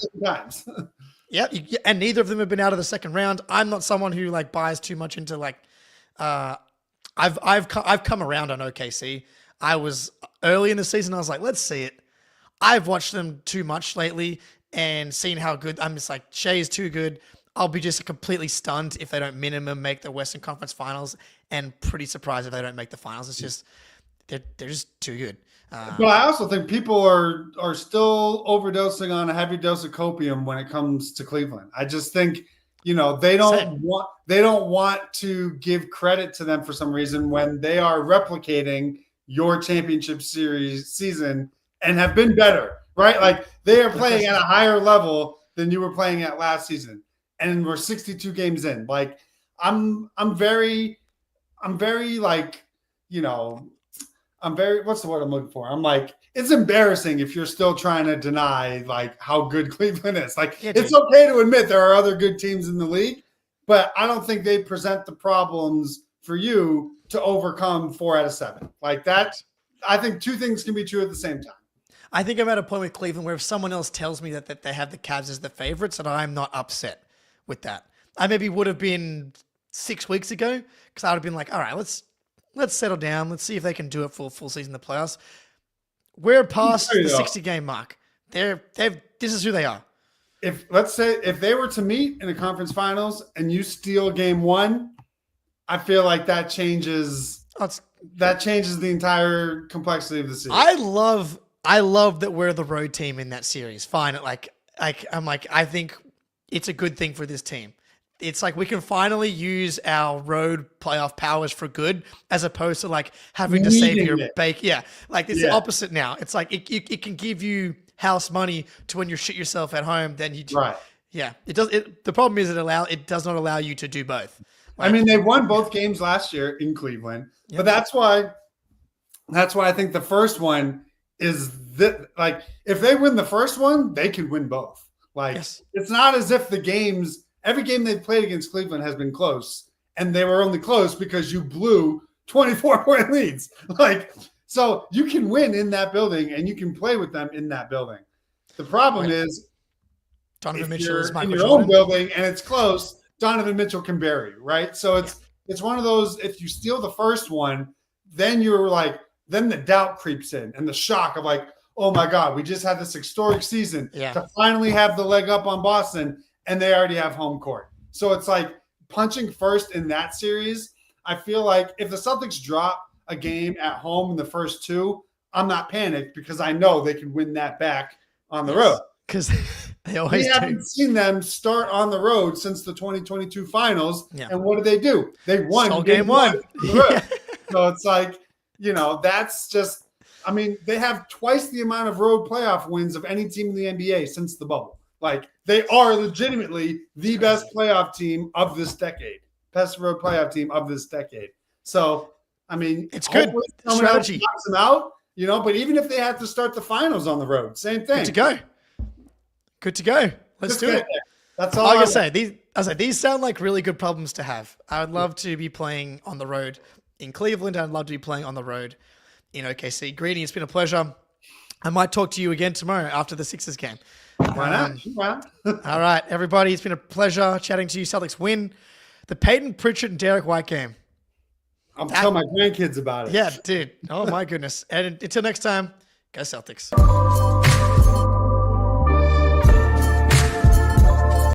Yeah, and neither of them have been out of the second round. I'm not someone who like buys too much into like. I've come around on OKC. I was early in the season. I was like, let's see it. I've watched them too much lately and seen how good. I'm just like, Shea is too good. I'll be just completely stunned if they don't minimum make the Western Conference Finals, and pretty surprised if they don't make the finals. It's just they're just too good. But I also think people are still overdosing on a heavy dose of copium when it comes to Cleveland. I just think, you know, they don't want to give credit to them for some reason when they are replicating your championship series season and have been better, right? Like they are playing at a higher level than you were playing at last season, and we're 62 games in. Like I'm very like, you know, what's the word I'm looking for? I'm like, it's embarrassing if you're still trying to deny like how good Cleveland is. Like it's okay to admit there are other good teams in the league, but I don't think they present the problems for you to overcome 4 out of 7. Like that, I think 2 things can be true at the same time. I think I'm at a point with Cleveland where if someone else tells me that they have the Cavs as the favorites, and I'm not upset with that. I maybe would have been 6 weeks ago because I would have been like, all right, let's settle down. Let's see if they can do it for a full season in the playoffs. We're past the 60-game mark. This is who they are. Let's say if they were to meet in the conference finals and you steal game 1, I feel like that changes the entire complexity of the series. I love that we're the road team in that series. Fine. I think it's a good thing for this team. It's like we can finally use our road playoff powers for good, as opposed to like having to save your bake. Yeah, like it's the opposite now. It's like it can give you house money to when you shit yourself at home. Then you right. Yeah, it does. The problem is it does not allow you to do both. Like, I mean, they won both games last year in Cleveland, but that's why I think the first one is that like if they win the first one, they can win both. Like it's not as if every game they've played against Cleveland has been close, and they were only close because you blew 24-point leads. Like, so you can win in that building, and you can play with them in that building. The problem is, Donovan Mitchell is in your own building and it's close, Donovan Mitchell can bury you, right? So it's one of those. If you steal the first one, then then the doubt creeps in and the shock of like, oh my God, we just had this historic season to finally have the leg up on Boston. And they already have home court. So it's like punching first in that series. I feel like if the Celtics drop a game at home in the first 2, I'm not panicked because I know they can win that back on the road. Because they always We haven't seen them start on the road since the 2022 finals. Yeah. And what do? They won game 1. So it's like, you know, that's just, I mean, they have twice the amount of road playoff wins of any team in the NBA since the bubble. Like they are legitimately the best playoff team of this decade, best road playoff team of this decade. So, I mean, it's good strategy. Knocks them out, you know. But even if they have to start the finals on the road, same thing. Good to go. Let's do it. That's all. Like I say, these sound like really good problems to have. I would love to be playing on the road in Cleveland. I'd love to be playing on the road in OKC. Greedy, it's been a pleasure. I might talk to you again tomorrow after the Sixers game. Why not? All right, everybody. It's been a pleasure chatting to you. Celtics win the Peyton Pritchard and Derek White game. I'll tell my grandkids about it. Yeah, dude. Oh, my goodness. And until next time, go Celtics.